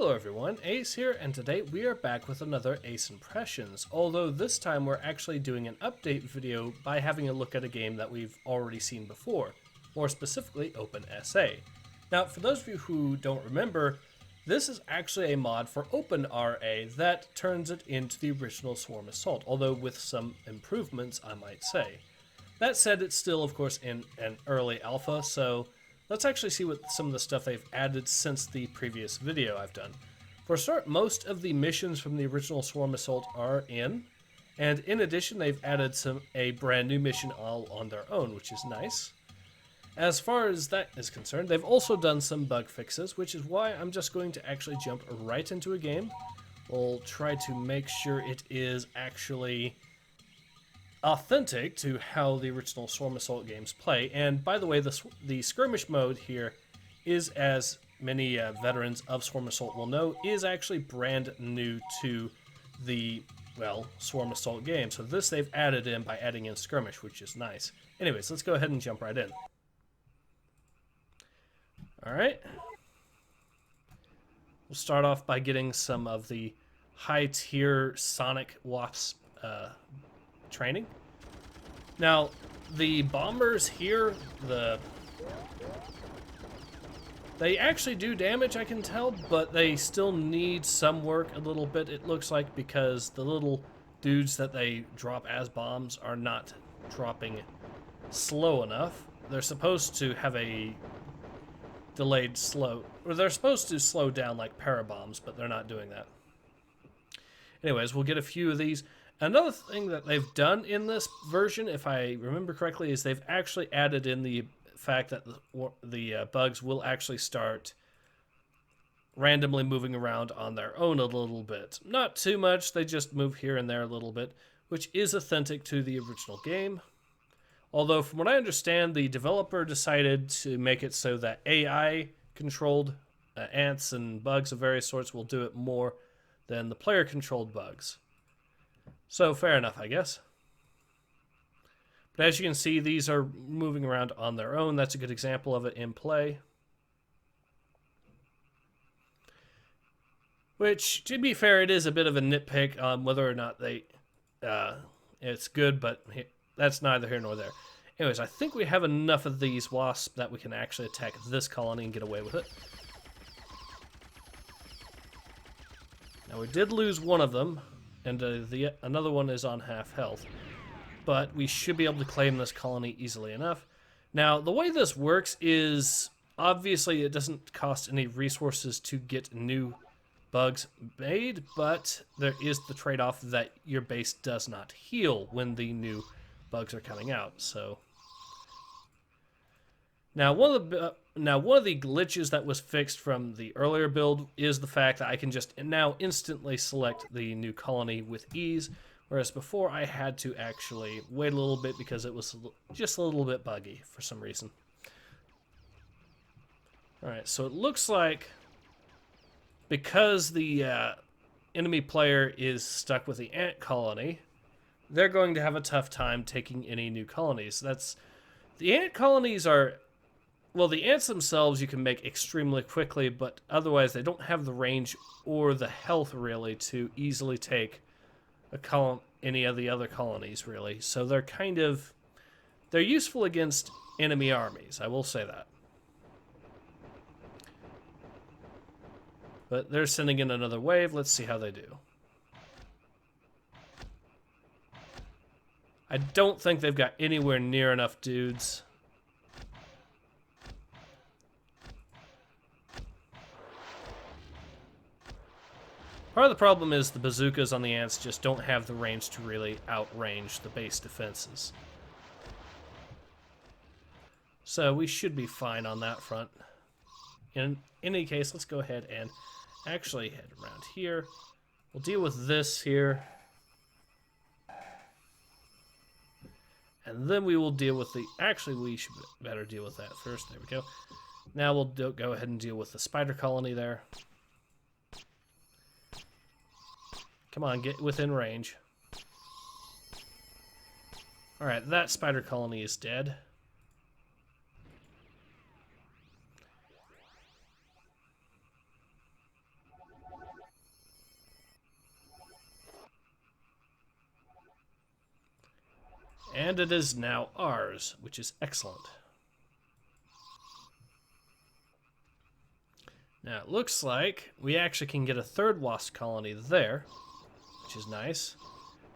Hello everyone, Ace here, and today we are back with another Ace Impressions, although this time we're actually doing an update video by having a look at a game that we've already seen before, more specifically OpenSA. Now, for those of you who don't remember, this is actually a mod for OpenRA that turns it into the original Swarm Assault, although with some improvements, I might say. That said, it's still, of course, in an early alpha, so let's actually see what some of the stuff they've added since the previous video I've done. For a start, most of the missions from the original Swarm Assault are in, and in addition, they've added a brand new mission all on their own, which is nice. As far as that is concerned, they've also done some bug fixes, which is why I'm just going to actually jump right into a game. We'll try to make sure it is actually authentic to how the original Swarm Assault games play. And by the way, the skirmish mode here is, as many veterans of Swarm Assault will know, is actually brand new to the, well, Swarm Assault game. So this they've added in by adding in skirmish, which is nice. Anyways, let's go ahead and jump right in. Alright. We'll start off by getting some of the high-tier Sonic Wasp training. Now, the bombers here, they actually do damage, I can tell, but they still need some work a little bit, it looks like, because the little dudes that they drop as bombs are not dropping slow enough. They're supposed to have a delayed slow, or they're supposed to slow down like parabombs, but they're not doing that. Anyways, we'll get a few of these. Another thing that they've done in this version, if I remember correctly, is they've actually added in the fact that the bugs will actually start randomly moving around on their own a little bit. Not too much, they just move here and there a little bit, which is authentic to the original game. Although, from what I understand, the developer decided to make it so that AI-controlled ants and bugs of various sorts will do it more than the player-controlled bugs. So, fair enough, I guess. But as you can see, these are moving around on their own. That's a good example of it in play. Which, to be fair, it is a bit of a nitpick on whether or not it's good, but that's neither here nor there. Anyways, I think we have enough of these wasps that we can actually attack this colony and get away with it. Now, we did lose one of them, and another one is on half health. But we should be able to claim this colony easily enough. Now, the way this works is, obviously, it doesn't cost any resources to get new bugs made, but there is the trade-off that your base does not heal when the new bugs are coming out. So, now one of the glitches that was fixed from the earlier build is the fact that I can just now instantly select the new colony with ease, whereas before I had to actually wait a little bit because it was just a little bit buggy for some reason. Alright, so it looks like because the enemy player is stuck with the ant colony, they're going to have a tough time taking any new colonies. The ant colonies are, well, the ants themselves you can make extremely quickly, but otherwise they don't have the range or the health, really, to easily take any of the other colonies, really. So they're they're useful against enemy armies, I will say that. But they're sending in another wave. Let's see how they do. I don't think they've got anywhere near enough dudes. Part of the problem is the bazookas on the ants just don't have the range to really outrange the base defenses. So we should be fine on that front. In any case, let's go ahead and actually head around here. We'll deal with this here. And then we will deal with actually, we should better deal with that first. There we go. Now we'll go ahead and deal with the spider colony there. Come on, get within range. Alright, that spider colony is dead. And it is now ours, which is excellent. Now it looks like we actually can get a third wasp colony there, which is nice.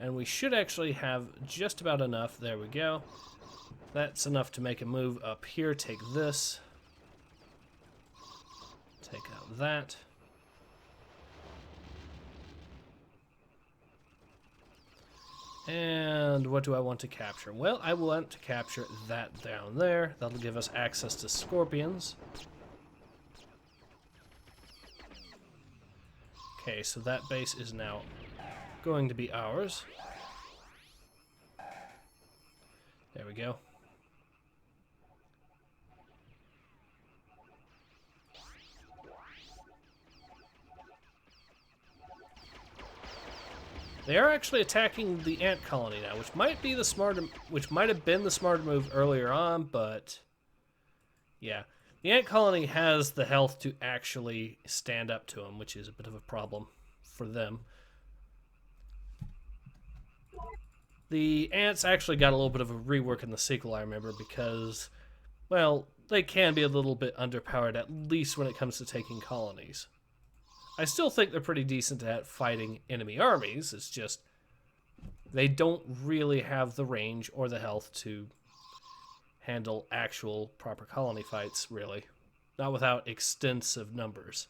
And we should actually have just about enough. There we go. That's enough to make a move up here. Take this. Take out that. And what do I want to capture? Well, I want to capture that down there. That'll give us access to scorpions. Okay, so that base is now going to be ours. There we go. They are actually attacking the ant colony now, which might be the smarter, which might have been the smarter move earlier on, but yeah. The ant colony has the health to actually stand up to them, which is a bit of a problem for them. The ants actually got a little bit of a rework in the sequel, I remember, because, well, they can be a little bit underpowered, at least when it comes to taking colonies. I still think they're pretty decent at fighting enemy armies. It's just they don't really have the range or the health to handle actual proper colony fights, really. Not without extensive numbers.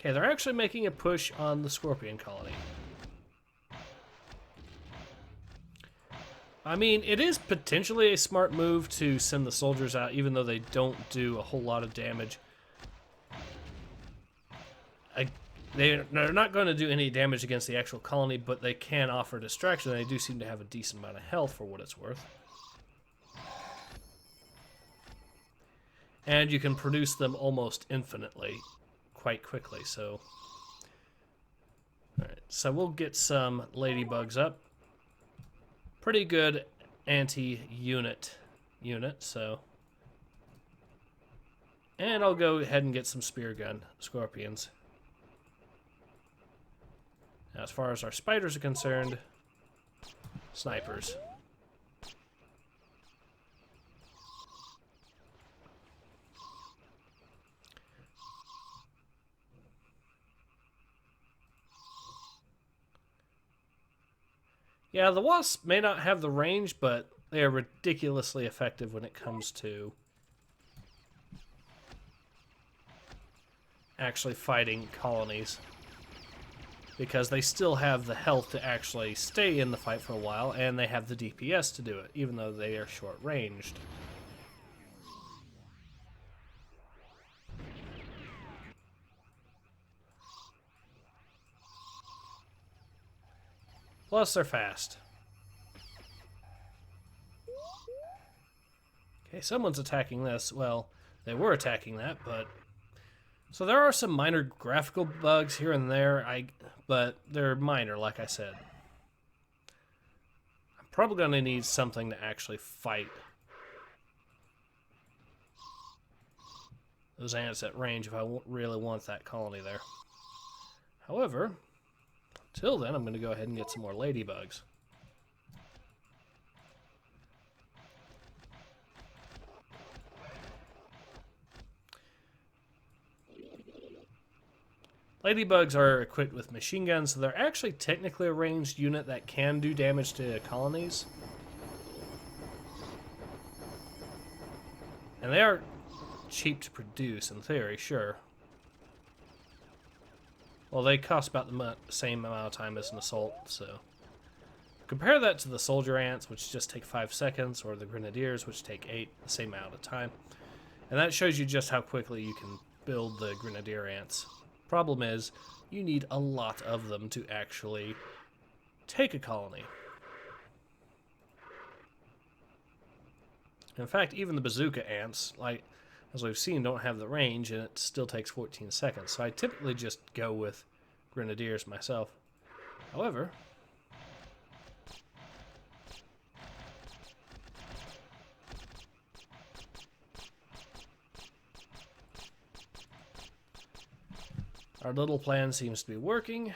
Okay, they're actually making a push on the scorpion colony. I mean, it is potentially a smart move to send the soldiers out, even though they don't do a whole lot of damage. They're not going to do any damage against the actual colony, but they can offer distraction. They do seem to have a decent amount of health for what it's worth. And you can produce them almost infinitely, quite quickly, so... Alright, so we'll get some ladybugs up. Pretty good anti-unit so... And I'll go ahead and get some spear gun scorpions. Now, as far as our spiders are concerned, snipers. Yeah, the wasps may not have the range, but they are ridiculously effective when it comes to actually fighting colonies. Because they still have the health to actually stay in the fight for a while, and they have the DPS to do it, even though they are short-ranged. Plus, they're fast. Okay, someone's attacking this. Well, they were attacking that, but... So there are some minor graphical bugs here and there, but they're minor, like I said. I'm probably going to need something to actually fight those ants at range if I really want that colony there. However... Till then, I'm going to go ahead and get some more ladybugs. Ladybugs are equipped with machine guns, so they're actually technically a ranged unit that can do damage to colonies. And they are cheap to produce, in theory, sure. Well, they cost about the same amount of time as an assault, so... Compare that to the soldier ants, which just take 5 seconds, or the grenadiers, which take 8, the same amount of time. And that shows you just how quickly you can build the grenadier ants. Problem is, you need a lot of them to actually take a colony. In fact, even the bazooka ants, like... as we've seen, don't have the range, and it still takes 14 seconds. So I typically just go with grenadiers myself. However, Our little plan seems to be working.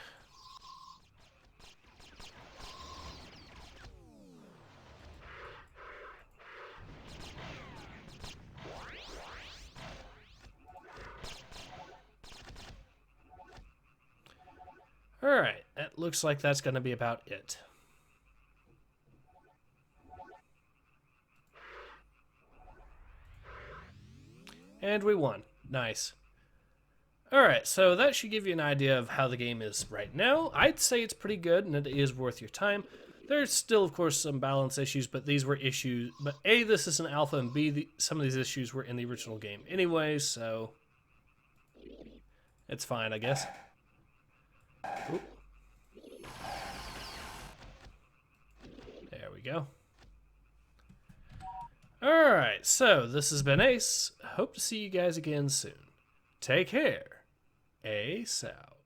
Alright, that looks like that's going to be about it. And we won. Nice. Alright, so that should give you an idea of how the game is right now. I'd say it's pretty good, and it is worth your time. There's still, of course, some balance issues, but these were issues... But A, this is an alpha, and B, some of these issues were in the original game anyway, so... It's fine, I guess. Oop. There we go. Alright, so this has been Ace. Hope to see you guys again soon. Take care. Ace out.